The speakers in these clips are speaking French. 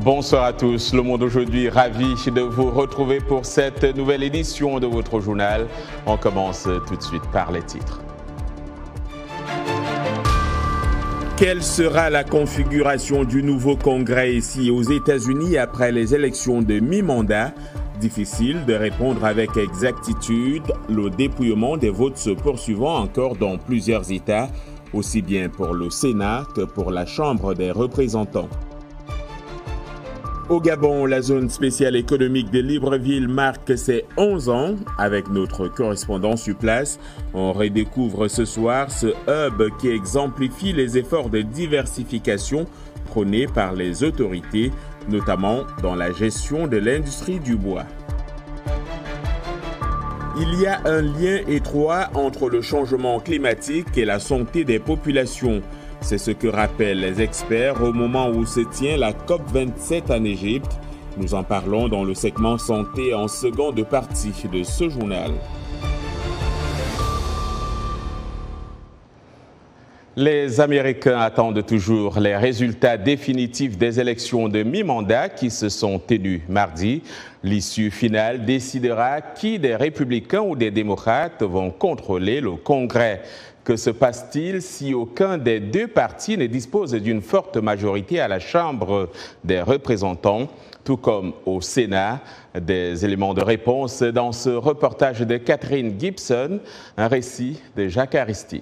Bonsoir à tous, Le Monde aujourd'hui, ravi de vous retrouver pour cette nouvelle édition de votre journal. On commence tout de suite par les titres. Quelle sera la configuration du nouveau Congrès ici aux États-Unis après les élections de mi-mandat? Difficile de répondre avec exactitude, le dépouillement des votes se poursuivant encore dans plusieurs États, aussi bien pour le Sénat que pour la Chambre des représentants. Au Gabon, la zone spéciale économique de Libreville marque ses 11 ans. Avec notre correspondant sur place, on redécouvre ce soir ce hub qui exemplifie les efforts de diversification prônés par les autorités, notamment dans la gestion de l'industrie du bois. Il y a un lien étroit entre le changement climatique et la santé des populations. C'est ce que rappellent les experts au moment où se tient la COP27 en Égypte. Nous en parlons dans le segment santé en seconde partie de ce journal. Les Américains attendent toujours les résultats définitifs des élections de mi-mandat qui se sont tenues mardi. L'issue finale décidera qui des républicains ou des démocrates vont contrôler le Congrès. Que se passe-t-il si aucun des deux partis ne dispose d'une forte majorité à la Chambre des représentants, tout comme au Sénat? Des éléments de réponse dans ce reportage de Catherine Gibson, un récit de Jacques Aristide.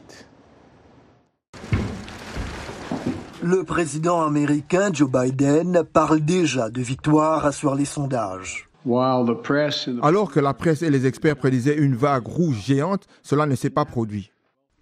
Le président américain Joe Biden parle déjà de victoire sur les sondages. Alors que la presse et les experts prédisaient une vague rouge géante, cela ne s'est pas produit.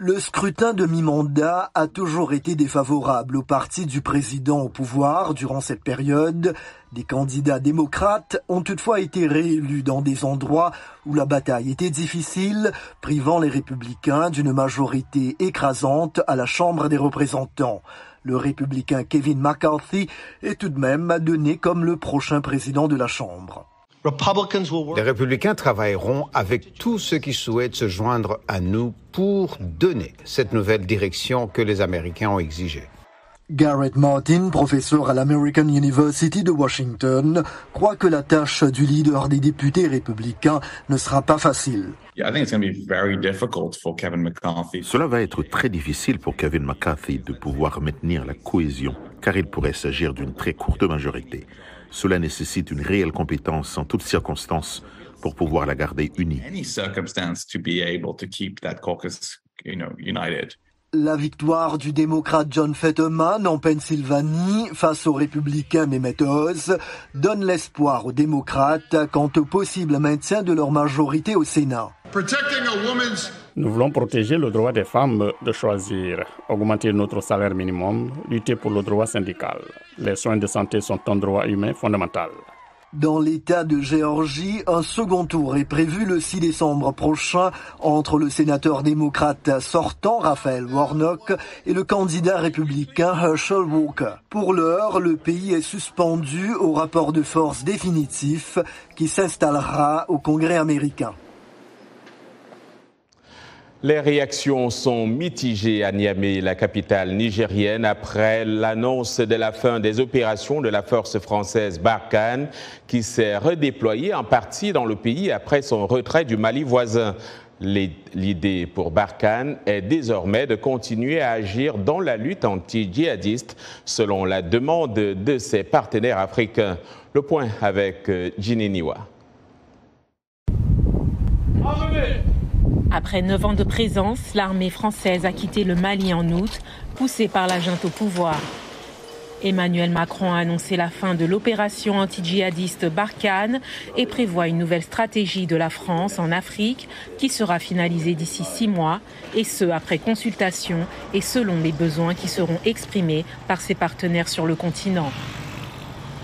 Le scrutin de mi-mandat a toujours été défavorable au parti du président au pouvoir durant cette période. Des candidats démocrates ont toutefois été réélus dans des endroits où la bataille était difficile, privant les républicains d'une majorité écrasante à la Chambre des représentants. Le républicain Kevin McCarthy est tout de même donné comme le prochain président de la Chambre. Les républicains travailleront avec tous ceux qui souhaitent se joindre à nous pour donner cette nouvelle direction que les Américains ont exigée. Garrett Martin, professeur à l'American University de Washington, croit que la tâche du leader des députés républicains ne sera pas facile. Cela va être très difficile pour Kevin McCarthy de pouvoir maintenir la cohésion, car il pourrait s'agir d'une très courte majorité. Cela nécessite une réelle compétence en toutes circonstances pour pouvoir la garder unie. La victoire du démocrate John Fetterman en Pennsylvanie face au républicain Mehmet Oz donne l'espoir aux démocrates quant au possible maintien de leur majorité au Sénat. Nous voulons protéger le droit des femmes de choisir, augmenter notre salaire minimum, lutter pour le droit syndical. Les soins de santé sont un droit humain fondamental. Dans l'État de Géorgie, un second tour est prévu le 6 décembre prochain entre le sénateur démocrate sortant, Raphaël Warnock, et le candidat républicain Herschel Walker. Pour l'heure, le pays est suspendu au rapport de force définitif qui s'installera au Congrès américain. Les réactions sont mitigées à Niamey, la capitale nigérienne, après l'annonce de la fin des opérations de la force française Barkhane, qui s'est redéployée en partie dans le pays après son retrait du Mali voisin. L'idée pour Barkhane est désormais de continuer à agir dans la lutte anti-djihadiste, selon la demande de ses partenaires africains. Le point avec Ginny Niwa. Après 9 ans de présence, l'armée française a quitté le Mali en août, poussée par la junte au pouvoir. Emmanuel Macron a annoncé la fin de l'opération anti-djihadiste Barkhane et prévoit une nouvelle stratégie de la France en Afrique qui sera finalisée d'ici 6 mois, et ce après consultation et selon les besoins qui seront exprimés par ses partenaires sur le continent.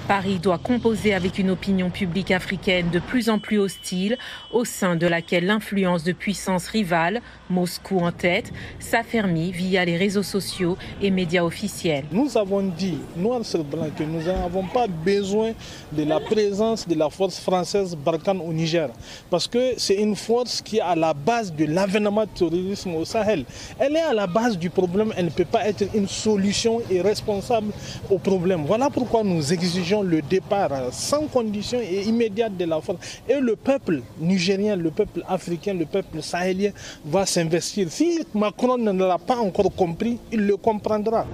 Paris doit composer avec une opinion publique africaine de plus en plus hostile, au sein de laquelle l'influence de puissances rivales, Moscou en tête, s'affermit via les réseaux sociaux et médias officiels. Nous avons dit, noir sur blanc, que nous n'avons pas besoin de la présence de la force française Barkhane au Niger, parce que c'est une force qui est à la base de l'avènement du terrorisme au Sahel. Elle est à la base du problème, elle ne peut pas être une solution et responsable au problème. Voilà pourquoi nous exigeons le départ sans condition et immédiate de la force. Et le peuple nigérien, le peuple africain, le peuple sahélien va s'investir. Si Macron ne l'a pas encore compris, il le comprendra.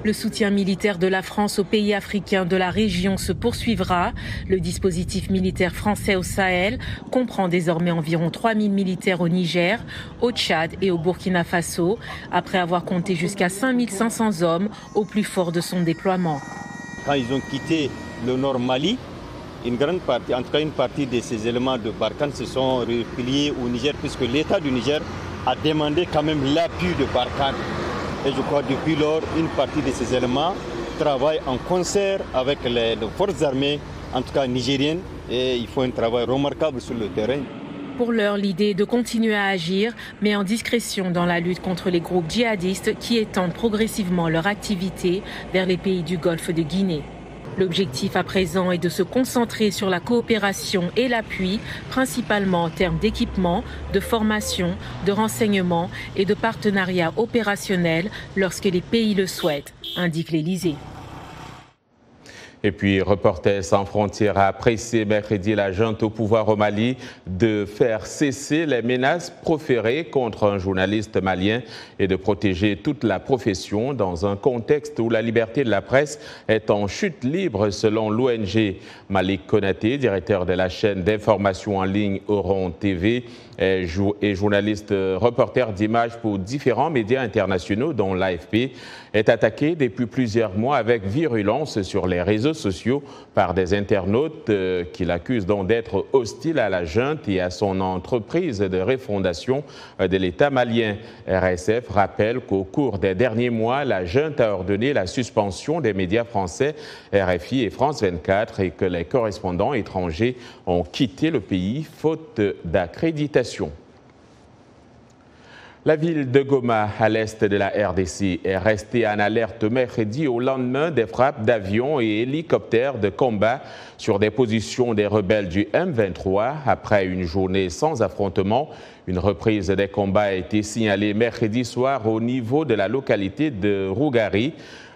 Le soutien militaire de la France aux pays africains de la région se poursuivra. Le dispositif militaire français au Sahel comprend désormais environ 3000 militaires au Niger, au Tchad et au Burkina Faso, après avoir compté jusqu'à 5500 hommes au plus fort de son déploiement. Quand ils ont quitté le nord Mali, une grande partie, en tout cas une partie de ces éléments de Barkhane se sont repliés au Niger, puisque l'État du Niger a demandé quand même l'appui de Barkhane. Et je crois que depuis lors, une partie de ces éléments travaillent en concert avec les forces armées, en tout cas nigériennes, et il faut un travail remarquable sur le terrain. Pour l'heure, l'idée est de continuer à agir, mais en discrétion dans la lutte contre les groupes djihadistes qui étendent progressivement leur activité vers les pays du Golfe de Guinée. L'objectif à présent est de se concentrer sur la coopération et l'appui, principalement en termes d'équipement, de formation, de renseignement et de partenariat opérationnel lorsque les pays le souhaitent, indique l'Élysée. Et puis, Reporters sans frontières a pressé mercredi la junte au pouvoir au Mali de faire cesser les menaces proférées contre un journaliste malien et de protéger toute la profession dans un contexte où la liberté de la presse est en chute libre selon l'ONG. Malik Konaté, directeur de la chaîne d'information en ligne Oron TV et journaliste reporter d'images pour différents médias internationaux dont l'AFP, est attaqué depuis plusieurs mois avec virulence sur les réseaux sociaux par des internautes qui l'accusent donc d'être hostile à la junte et à son entreprise de refondation de l'État malien. RSF rappelle qu'au cours des derniers mois, la junte a ordonné la suspension des médias français RFI et France 24 et que les correspondants étrangers ont quitté le pays faute d'accréditation. La ville de Goma, à l'est de la RDC, est restée en alerte mercredi au lendemain des frappes d'avions et hélicoptères de combat sur des positions des rebelles du M23 après une journée sans affrontement. Une reprise des combats a été signalée mercredi soir au niveau de la localité de Rougari.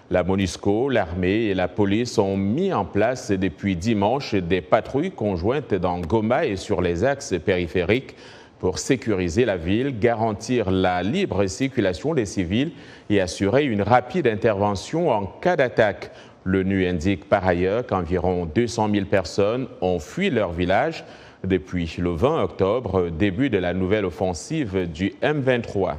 La MONUSCO, l'armée et la police ont mis en place depuis dimanche des patrouilles conjointes dans Goma et sur les axes périphériques pour sécuriser la ville, garantir la libre circulation des civils et assurer une rapide intervention en cas d'attaque. L'ONU indique par ailleurs qu'environ 200 000 personnes ont fui leur village depuis le 20 octobre, début de la nouvelle offensive du M23.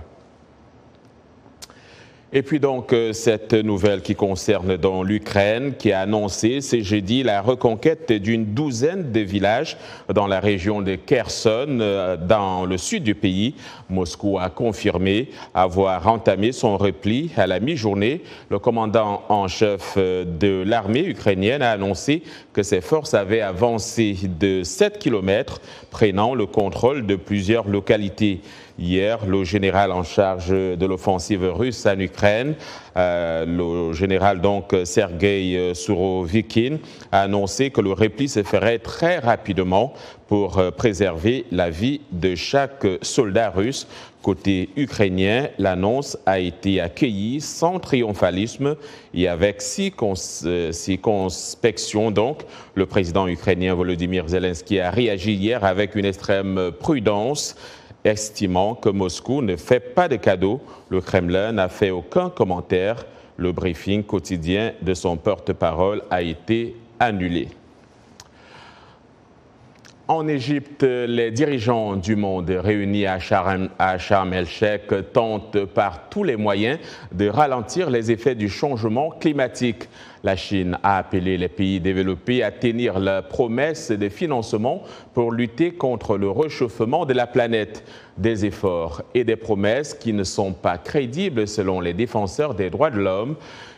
Et puis donc, cette nouvelle qui concerne donc l'Ukraine, qui a annoncé ce jeudi la reconquête d'une douzaine de villages dans la région de Kherson, dans le sud du pays. Moscou a confirmé avoir entamé son repli à la mi-journée. Le commandant en chef de l'armée ukrainienne a annoncé que ses forces avaient avancé de 7 km, prenant le contrôle de plusieurs localités. Hier, le général en charge de l'offensive russe en Ukraine, le général donc Sergueï Sourovikine, a annoncé que le repli se ferait très rapidement pour préserver la vie de chaque soldat russe. Côté ukrainien, l'annonce a été accueillie sans triomphalisme et avec circonspection. Donc, le président ukrainien Volodymyr Zelensky a réagi hier avec une extrême prudence, estimant que Moscou ne fait pas de cadeaux. Le Kremlin n'a fait aucun commentaire. Le briefing quotidien de son porte-parole a été annulé. En Égypte, les dirigeants du monde réunis à Sharm el-Sheikh tentent par tous les moyens de ralentir les effets du changement climatique. La Chine a appelé les pays développés à tenir la promesse de financement pour lutter contre le réchauffement de la planète. Des efforts et des promesses qui ne sont pas crédibles selon les défenseurs des droits de l'homme.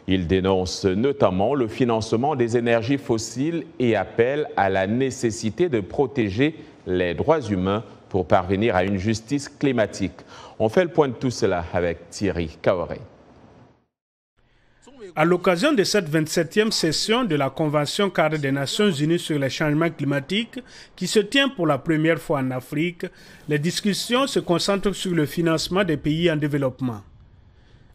Ils dénoncent notamment le financement des énergies fossiles et appellent à la nécessité de protéger les droits humains pour parvenir à une justice climatique. On fait le point de tout cela avec Thierry Kaoré. À l'occasion de cette 27e session de la Convention cadre des Nations Unies sur les changements climatiques, qui se tient pour la première fois en Afrique, les discussions se concentrent sur le financement des pays en développement.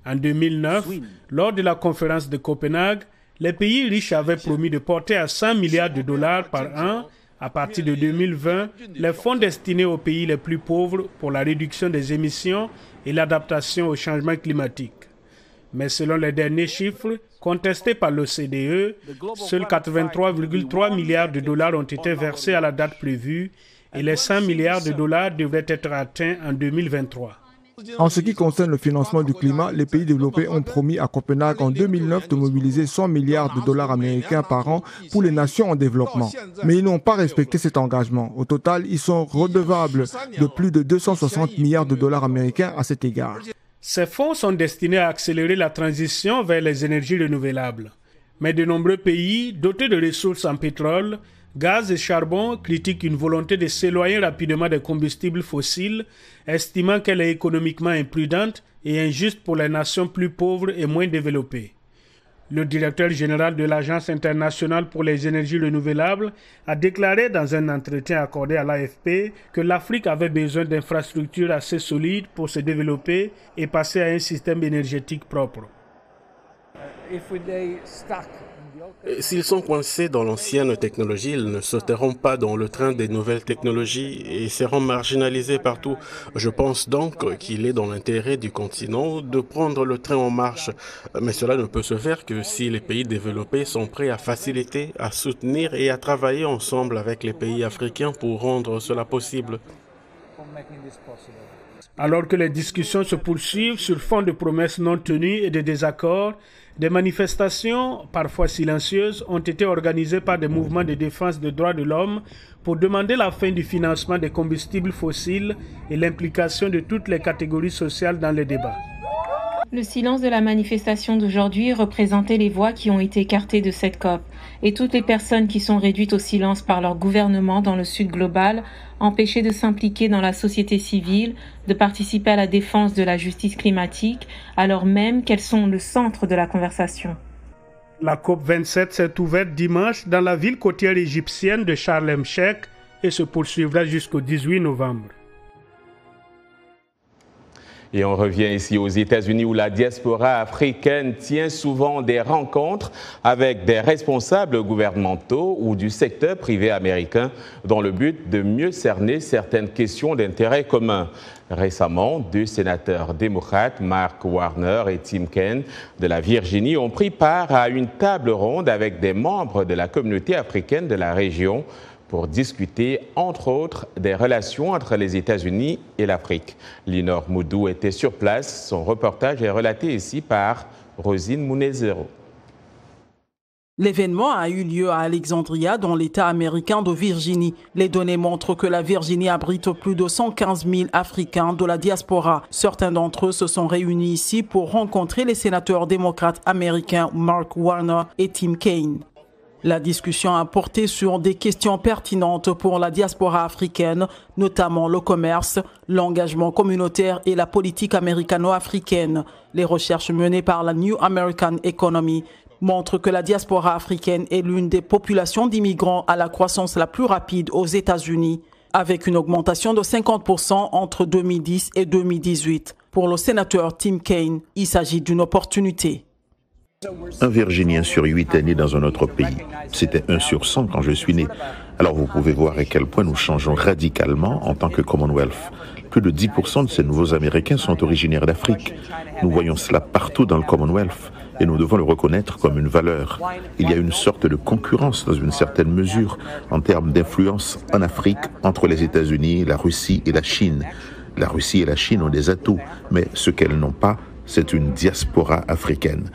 En 2009, lors de la conférence de Copenhague, les pays riches avaient promis de porter à 100 milliards de dollars par an, à partir de 2020, les fonds destinés aux pays les plus pauvres pour la réduction des émissions et l'adaptation au changement climatique. Mais selon les derniers chiffres contestés par l'OCDE, seuls 83,3 milliards de dollars ont été versés à la date prévue et les 100 milliards de dollars devraient être atteints en 2023. En ce qui concerne le financement du climat, les pays développés ont promis à Copenhague en 2009 de mobiliser 100 milliards de dollars américains par an pour les nations en développement. Mais ils n'ont pas respecté cet engagement. Au total, ils sont redevables de plus de 260 milliards de dollars américains à cet égard. Ces fonds sont destinés à accélérer la transition vers les énergies renouvelables. Mais de nombreux pays dotés de ressources en pétrole, gaz et charbon critiquent une volonté de s'éloigner rapidement des combustibles fossiles, estimant qu'elle est économiquement imprudente et injuste pour les nations plus pauvres et moins développées. Le directeur général de l'Agence internationale pour les énergies renouvelables a déclaré dans un entretien accordé à l'AFP que l'Afrique avait besoin d'infrastructures assez solides pour se développer et passer à un système énergétique propre. S'ils sont coincés dans l'ancienne technologie, ils ne sauteront pas dans le train des nouvelles technologies et seront marginalisés partout. Je pense donc qu'il est dans l'intérêt du continent de prendre le train en marche. Mais cela ne peut se faire que si les pays développés sont prêts à faciliter, à soutenir et à travailler ensemble avec les pays africains pour rendre cela possible. Alors que les discussions se poursuivent sur fond de promesses non tenues et de désaccords, des manifestations, parfois silencieuses, ont été organisées par des mouvements de défense des droits de l'homme pour demander la fin du financement des combustibles fossiles et l'implication de toutes les catégories sociales dans les débats. Le silence de la manifestation d'aujourd'hui représentait les voix qui ont été écartées de cette COP et toutes les personnes qui sont réduites au silence par leur gouvernement dans le Sud global, empêchées de s'impliquer dans la société civile, de participer à la défense de la justice climatique, alors même qu'elles sont le centre de la conversation. La COP 27 s'est ouverte dimanche dans la ville côtière égyptienne de Sharm el-Sheikh et se poursuivra jusqu'au 18 novembre. Et on revient ici aux États-Unis où la diaspora africaine tient souvent des rencontres avec des responsables gouvernementaux ou du secteur privé américain dans le but de mieux cerner certaines questions d'intérêt commun. Récemment, deux sénateurs démocrates, Mark Warner et Tim Kaine de la Virginie, ont pris part à une table ronde avec des membres de la communauté africaine de la région pour discuter, entre autres, des relations entre les États-Unis et l'Afrique. Linor Moudou était sur place. Son reportage est relaté ici par Rosine Mounezero. L'événement a eu lieu à Alexandria, dans l'État américain de Virginie. Les données montrent que la Virginie abrite plus de 115 000 Africains de la diaspora. Certains d'entre eux se sont réunis ici pour rencontrer les sénateurs démocrates américains Mark Warner et Tim Kaine. La discussion a porté sur des questions pertinentes pour la diaspora africaine, notamment le commerce, l'engagement communautaire et la politique américano-africaine. Les recherches menées par la New American Economy montrent que la diaspora africaine est l'une des populations d'immigrants à la croissance la plus rapide aux États-Unis, avec une augmentation de 50% entre 2010 et 2018. Pour le sénateur Tim Kaine, il s'agit d'une opportunité. Un Virginien sur 8 est né dans un autre pays. C'était 1 sur 100 quand je suis né. Alors vous pouvez voir à quel point nous changeons radicalement en tant que Commonwealth. Plus de 10% de ces nouveaux Américains sont originaires d'Afrique. Nous voyons cela partout dans le Commonwealth et nous devons le reconnaître comme une valeur. Il y a une sorte de concurrence dans une certaine mesure en termes d'influence en Afrique entre les États-Unis, la Russie et la Chine. La Russie et la Chine ont des atouts, mais ce qu'elles n'ont pas, c'est une diaspora africaine.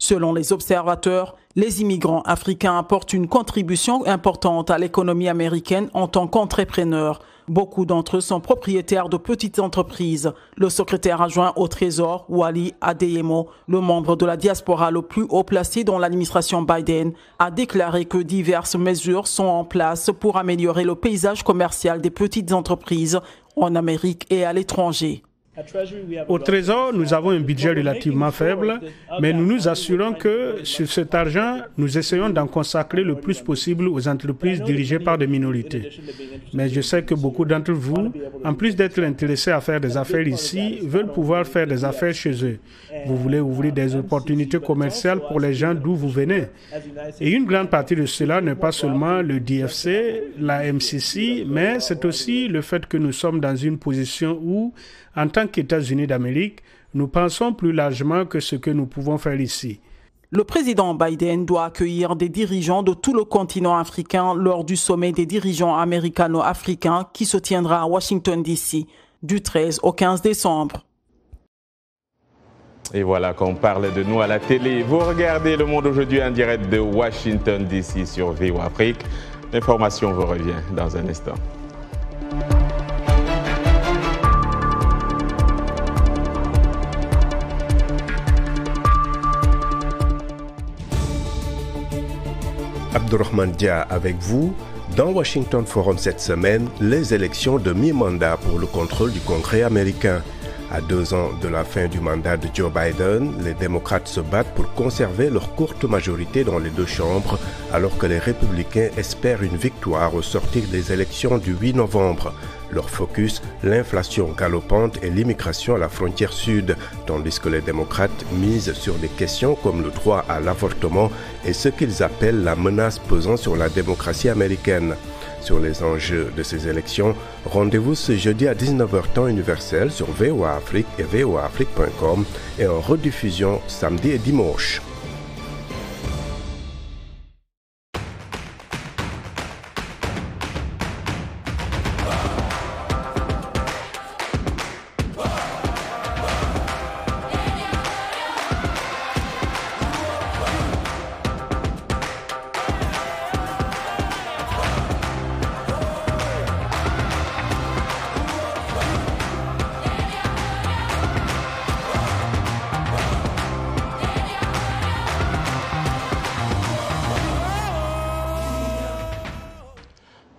Selon les observateurs, les immigrants africains apportent une contribution importante à l'économie américaine en tant qu'entrepreneurs. Beaucoup d'entre eux sont propriétaires de petites entreprises. Le secrétaire adjoint au Trésor, Wally Adeyemo, le membre de la diaspora le plus haut placé dans l'administration Biden, a déclaré que diverses mesures sont en place pour améliorer le paysage commercial des petites entreprises en Amérique et à l'étranger. Au Trésor, nous avons un budget relativement faible, mais nous nous assurons que sur cet argent, nous essayons d'en consacrer le plus possible aux entreprises dirigées par des minorités. Mais je sais que beaucoup d'entre vous, en plus d'être intéressés à faire des affaires ici, veulent pouvoir faire des affaires chez eux. Vous voulez ouvrir des opportunités commerciales pour les gens d'où vous venez. Et une grande partie de cela n'est pas seulement le DFC, la MCC, mais c'est aussi le fait que nous sommes dans une position où, en tant qu'États-Unis d'Amérique, nous pensons plus largement que ce que nous pouvons faire ici. Le président Biden doit accueillir des dirigeants de tout le continent africain lors du sommet des dirigeants américano-africains qui se tiendra à Washington, D.C. du 13 au 15 décembre. Et voilà qu'on parle de nous à la télé. Vous regardez Le Monde aujourd'hui en direct de Washington, D.C. sur VOA Afrique. L'information vous revient dans un instant. Abdourahmane Dia avec vous. Dans Washington Forum cette semaine, les élections de mi-mandat pour le contrôle du Congrès américain. À 2 ans de la fin du mandat de Joe Biden, les démocrates se battent pour conserver leur courte majorité dans les 2 chambres, alors que les républicains espèrent une victoire au sortir des élections du 8 novembre. Leur focus, l'inflation galopante et l'immigration à la frontière sud, tandis que les démocrates misent sur des questions comme le droit à l'avortement et ce qu'ils appellent la menace pesant sur la démocratie américaine. Sur les enjeux de ces élections, rendez-vous ce jeudi à 19h temps universel sur VOA Afrique et voaafrique.com et en rediffusion samedi et dimanche.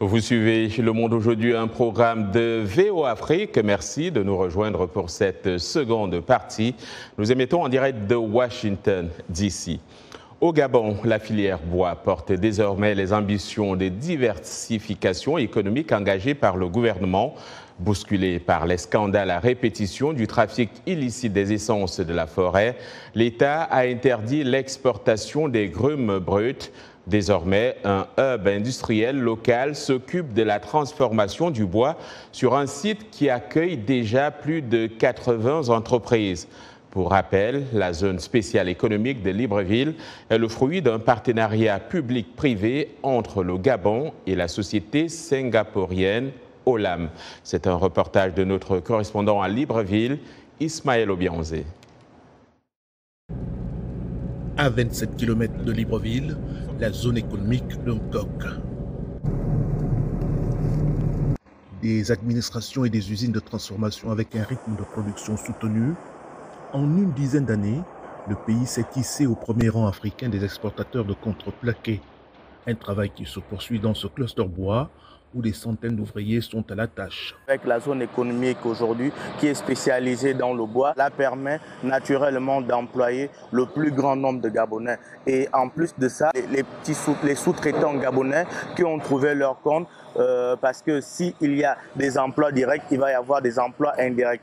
Vous suivez Le Monde aujourd'hui, un programme de VOA Afrique. Merci de nous rejoindre pour cette seconde partie. Nous émettons en direct de Washington, D.C. Au Gabon, la filière bois porte désormais les ambitions de diversification économique engagées par le gouvernement. Bousculé par les scandales à répétition du trafic illicite des essences de la forêt, l'État a interdit l'exportation des grumes brutes. Désormais, un hub industriel local s'occupe de la transformation du bois sur un site qui accueille déjà plus de 80 entreprises. Pour rappel, la zone spéciale économique de Libreville est le fruit d'un partenariat public-privé entre le Gabon et la société singapourienne Olam. C'est un reportage de notre correspondant à Libreville, Ismaël Obianzé. À 27 km de Libreville, la zone économique de Nkok. Des administrations et des usines de transformation avec un rythme de production soutenu. En une dizaine d'années, le pays s'est hissé au premier rang africain des exportateurs de contreplaqué. Un travail qui se poursuit dans ce cluster bois où des centaines d'ouvriers sont à la tâche. Avec la zone économique aujourd'hui qui est spécialisée dans le bois, cela permet naturellement d'employer le plus grand nombre de Gabonais. Et en plus de ça, les sous-traitants gabonais qui ont trouvé leur compte, parce que s'il y a des emplois directs, il va y avoir des emplois indirects.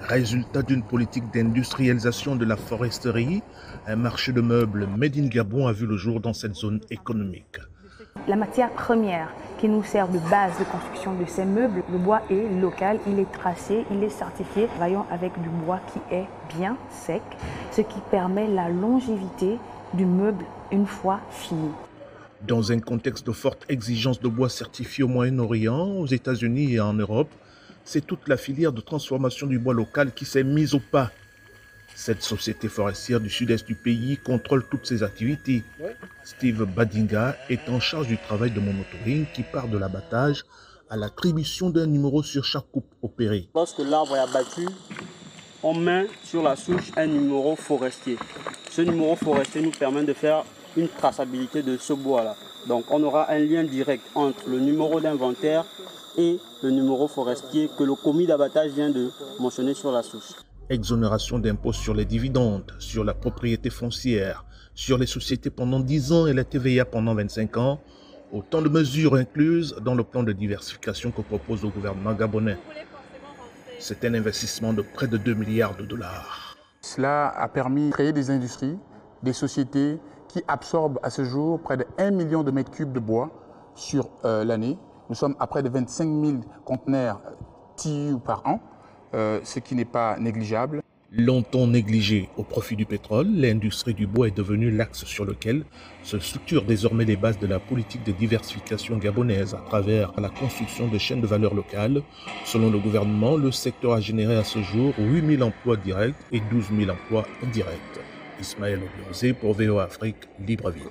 Résultat d'une politique d'industrialisation de la foresterie, un marché de meubles Made in Gabon a vu le jour dans cette zone économique. La matière première qui nous sert de base de construction de ces meubles, le bois est local, il est tracé, il est certifié. Travaillons avec du bois qui est bien sec, ce qui permet la longévité du meuble une fois fini. Dans un contexte de forte exigence de bois certifié au Moyen-Orient, aux États-Unis et en Europe, c'est toute la filière de transformation du bois local qui s'est mise au pas. Cette société forestière du sud-est du pays contrôle toutes ses activités. Steve Badinga est en charge du travail de monitoring qui part de l'abattage à l'attribution d'un numéro sur chaque coupe opérée. Lorsque l'arbre est abattu, on met sur la souche un numéro forestier. Ce numéro forestier nous permet de faire une traçabilité de ce bois-là. Donc on aura un lien direct entre le numéro d'inventaire et le numéro forestier que le commis d'abattage vient de mentionner sur la souche. Exonération d'impôts sur les dividendes, sur la propriété foncière, sur les sociétés pendant 10 ans et la TVA pendant 25 ans, autant de mesures incluses dans le plan de diversification que propose le gouvernement gabonais. C'est un investissement de près de 2 milliards de dollars. Cela a permis de créer des industries, des sociétés qui absorbent à ce jour près de 1 million de mètres cubes de bois sur l'année. Nous sommes à près de 25 000 conteneurs TIU par an, ce qui n'est pas négligeable. Longtemps négligée au profit du pétrole, l'industrie du bois est devenue l'axe sur lequel se structurent désormais les bases de la politique de diversification gabonaise à travers la construction de chaînes de valeur locales. Selon le gouvernement, le secteur a généré à ce jour 8 000 emplois directs et 12 000 emplois indirects. Ismaël Obiozé pour VOA Afrique, Libreville.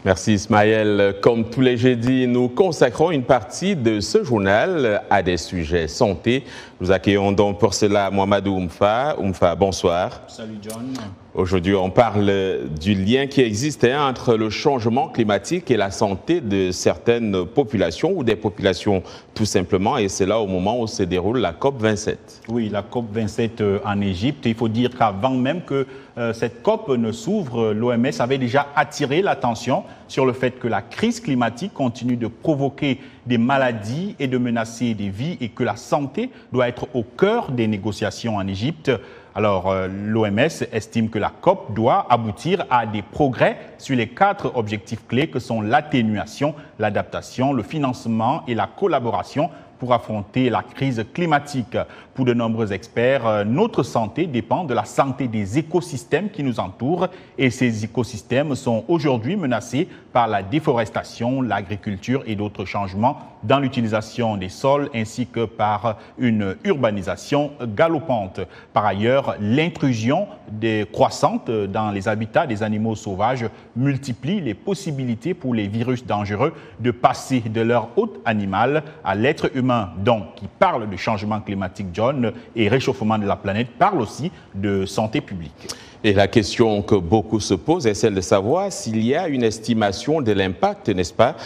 Merci Ismaël. Comme tous les jeudis, nous consacrons une partie de ce journal à des sujets santé. Nous accueillons donc pour cela Mohamedou Oumfa. Oumfa, bonsoir. Salut John. Aujourd'hui, on parle du lien qui existe entre le changement climatique et la santé de certaines populations ou des populations tout simplement. Et c'est là au moment où se déroule la COP27. Oui, la COP27 en Égypte. Il faut dire qu'avant même que cette COP ne s'ouvre, l'OMS avait déjà attiré l'attention sur le fait que la crise climatique continue de provoquer des maladies et de menacer des vies et que la santé doit être au cœur des négociations en Égypte. Alors, l'OMS estime que la COP doit aboutir à des progrès sur les 4 objectifs clés que sont l'atténuation, l'adaptation, le financement et la collaboration pour affronter la crise climatique. Pour de nombreux experts, notre santé dépend de la santé des écosystèmes qui nous entourent et ces écosystèmes sont aujourd'hui menacés par la déforestation, l'agriculture et d'autres changements dans l'utilisation des sols ainsi que par une urbanisation galopante. Par ailleurs, l'intrusion croissante dans les habitats des animaux sauvages multiplie les possibilités pour les virus dangereux de passer de leur hôte animal à l'être humain. Donc, qui parle de changement climatique, John, et réchauffement de la planète, parle aussi de santé publique. Et la question que beaucoup se posent est celle de savoir s'il y a une estimation de l'impact, n'est-ce pas,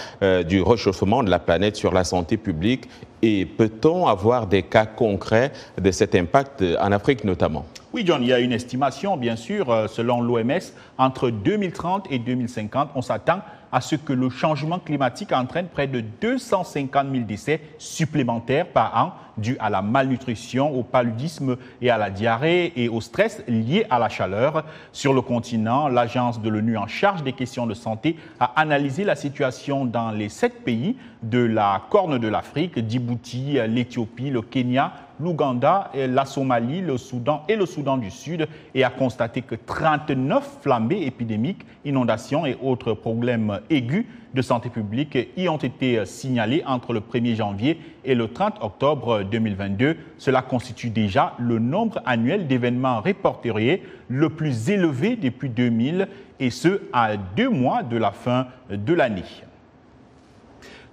du réchauffement de la planète sur la santé publique et peut-on avoir des cas concrets de cet impact en Afrique notamment? Oui, John, il y a une estimation, bien sûr, selon l'OMS, entre 2030 et 2050, on s'attend à ce que le changement climatique entraîne près de 250 000 décès supplémentaires par an dus à la malnutrition, au paludisme et à la diarrhée et au stress lié à la chaleur. Sur le continent, l'agence de l'ONU en charge des questions de santé a analysé la situation dans les 7 pays de la Corne de l'Afrique, Djibouti, l'Éthiopie, le Kenya, l'Ouganda, la Somalie, le Soudan et le Soudan du Sud et a constaté que 39 flambées épidémiques, inondations et autres problèmes aigus de santé publique y ont été signalés entre le 1er janvier et le 30 octobre 2022. Cela constitue déjà le nombre annuel d'événements répertoriés le plus élevé depuis 2000 et ce à 2 mois de la fin de l'année.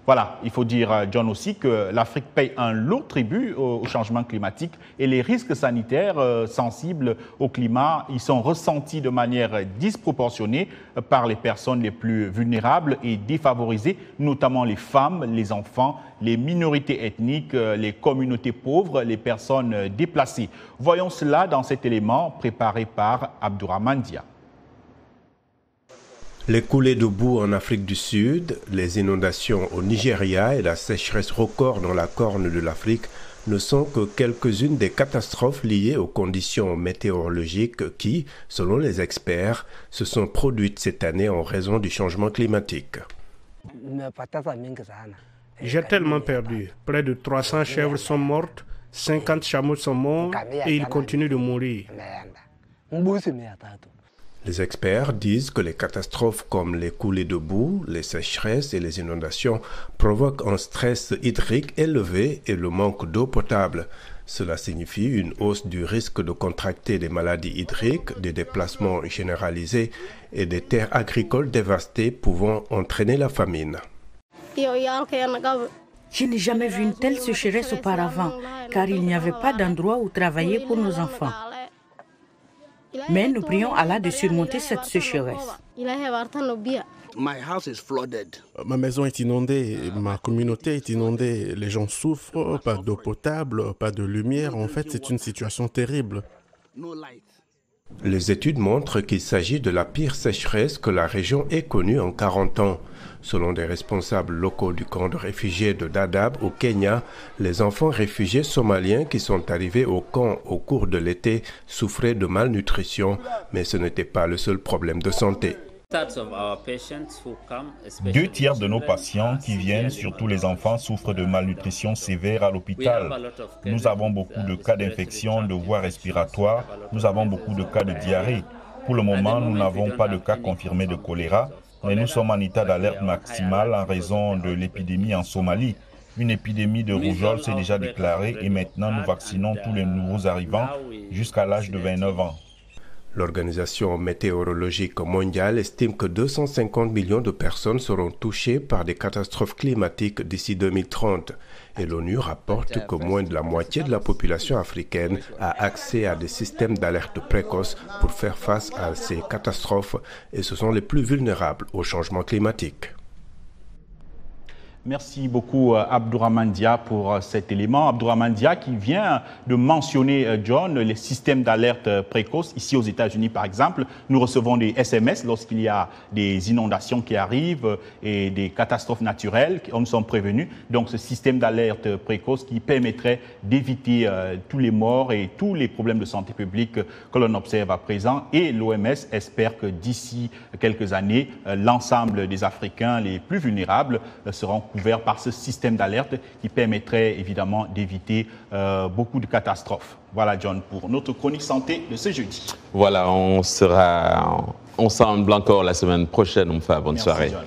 Voilà, il faut dire, John, aussi que l'Afrique paye un lourd tribut au changement climatique et les risques sanitaires sensibles au climat, ils sont ressentis de manière disproportionnée par les personnes les plus vulnérables et défavorisées, notamment les femmes, les enfants, les minorités ethniques, les communautés pauvres, les personnes déplacées. Voyons cela dans cet élément préparé par Abdourahmane Dia. Les coulées de boue en Afrique du Sud, les inondations au Nigeria et la sécheresse record dans la Corne de l'Afrique ne sont que quelques-unes des catastrophes liées aux conditions météorologiques qui, selon les experts, se sont produites cette année en raison du changement climatique. J'ai tellement perdu. Près de 300 chèvres sont mortes, 50 chameaux sont morts et ils continuent de mourir. Les experts disent que les catastrophes comme les coulées de boue, les sécheresses et les inondations provoquent un stress hydrique élevé et le manque d'eau potable. Cela signifie une hausse du risque de contracter des maladies hydriques, des déplacements généralisés et des terres agricoles dévastées pouvant entraîner la famine. Je n'ai jamais vu une telle sécheresse auparavant, car il n'y avait pas d'endroit où travailler pour nos enfants. Mais nous prions Allah de surmonter cette sécheresse. Ma maison est inondée, ma communauté est inondée, les gens souffrent, pas d'eau potable, pas de lumière. En fait, c'est une situation terrible. Les études montrent qu'il s'agit de la pire sécheresse que la région ait connue en 40 ans. Selon des responsables locaux du camp de réfugiés de Dadaab au Kenya, les enfants réfugiés somaliens qui sont arrivés au camp au cours de l'été souffraient de malnutrition, mais ce n'était pas le seul problème de santé. 2 tiers de nos patients qui viennent, surtout les enfants, souffrent de malnutrition sévère à l'hôpital. Nous avons beaucoup de cas d'infection de voies respiratoires, nous avons beaucoup de cas de diarrhée. Pour le moment, nous n'avons pas de cas confirmés de choléra, mais nous sommes en état d'alerte maximale en raison de l'épidémie en Somalie. Une épidémie de rougeole s'est déjà déclarée et maintenant nous vaccinons tous les nouveaux arrivants jusqu'à l'âge de 29 ans. L'Organisation météorologique mondiale estime que 250 millions de personnes seront touchées par des catastrophes climatiques d'ici 2030. Et l'ONU rapporte que moins de la moitié de la population africaine a accès à des systèmes d'alerte précoce pour faire face à ces catastrophes et ce sont les plus vulnérables au changement climatique. Merci beaucoup Abdourahmane Dia pour cet élément. Abdourahmane Dia qui vient de mentionner, John, les systèmes d'alerte précoce. Ici aux États-Unis par exemple, nous recevons des SMS lorsqu'il y a des inondations qui arrivent et des catastrophes naturelles. Nous sommes prévenus. Donc ce système d'alerte précoce qui permettrait d'éviter tous les morts et tous les problèmes de santé publique que l'on observe à présent. Et l'OMS espère que d'ici quelques années, l'ensemble des Africains les plus vulnérables seront couverts par ce système d'alerte qui permettrait évidemment d'éviter beaucoup de catastrophes. Voilà John pour notre chronique santé de ce jeudi. Voilà, on sera ensemble encore la semaine prochaine. Enfin, bonne soirée. John.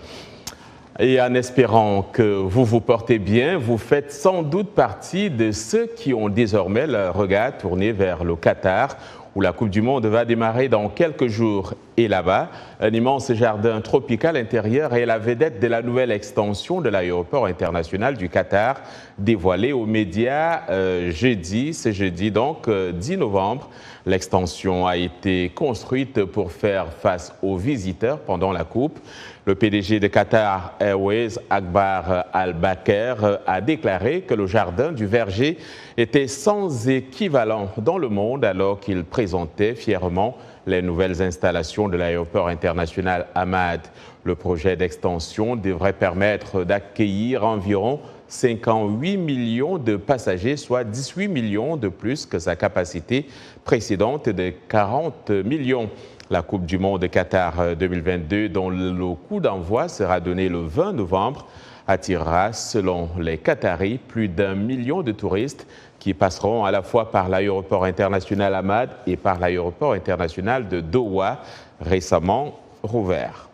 Et en espérant que vous vous portez bien, vous faites sans doute partie de ceux qui ont désormais leur regard tourné vers le Qatar, où la Coupe du Monde va démarrer dans quelques jours. Et là-bas, un immense jardin tropical intérieur est la vedette de la nouvelle extension de l'aéroport international du Qatar, dévoilée aux médias ce jeudi, donc 10 novembre. L'extension a été construite pour faire face aux visiteurs pendant la Coupe. Le PDG de Qatar Airways, Akbar Al-Bakr, a déclaré que le jardin du Verger était sans équivalent dans le monde alors qu'il présentait fièrement les nouvelles installations de l'aéroport international Hamad. Le projet d'extension devrait permettre d'accueillir environ 58 millions de passagers, soit 18 millions de plus que sa capacité précédente de 40 millions. La Coupe du Monde de Qatar 2022, dont le coup d'envoi sera donné le 20 novembre, attirera, selon les Qataris, plus d'1 million de touristes qui passeront à la fois par l'aéroport international Hamad et par l'aéroport international de Doha, récemment rouvert.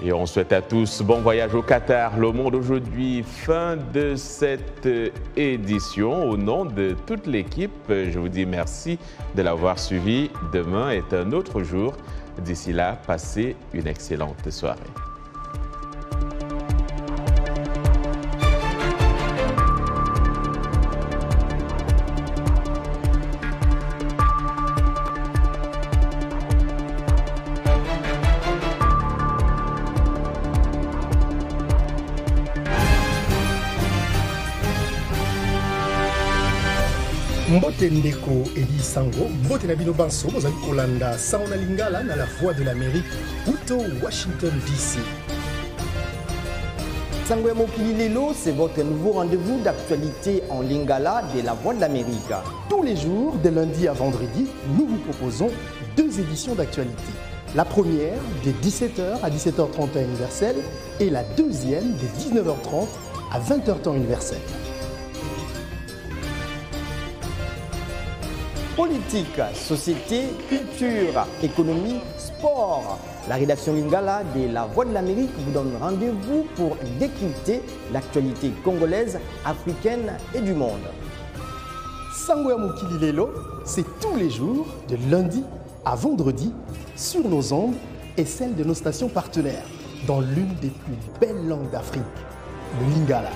Et on souhaite à tous bon voyage au Qatar. Le Monde aujourd'hui, fin de cette édition. Au nom de toute l'équipe, je vous dis merci de l'avoir suivi. Demain est un autre jour. D'ici là, passez une excellente soirée. Mbote Ndeko Eli Sango, Mbote Nabino Banso, Mozali Kolanda, Saona Lingala, na la Voix de l'Amérique, Puto, Washington DC. Sango ya Mokili Lelo, c'est votre nouveau rendez-vous d'actualité en Lingala de la Voix de l'Amérique. Tous les jours, de lundi à vendredi, nous vous proposons 2 éditions d'actualité. La première, de 17h à 17h30 temps universel, et la deuxième, de 19h30 à 20h temps universel. politique, société, culture, économie, sport. La rédaction Lingala de La Voix de l'Amérique vous donne rendez-vous pour décrypter l'actualité congolaise, africaine et du monde. Sangoya Mukili Lelo, c'est tous les jours, de lundi à vendredi, sur nos ondes et celles de nos stations partenaires, dans l'une des plus belles langues d'Afrique, le Lingala.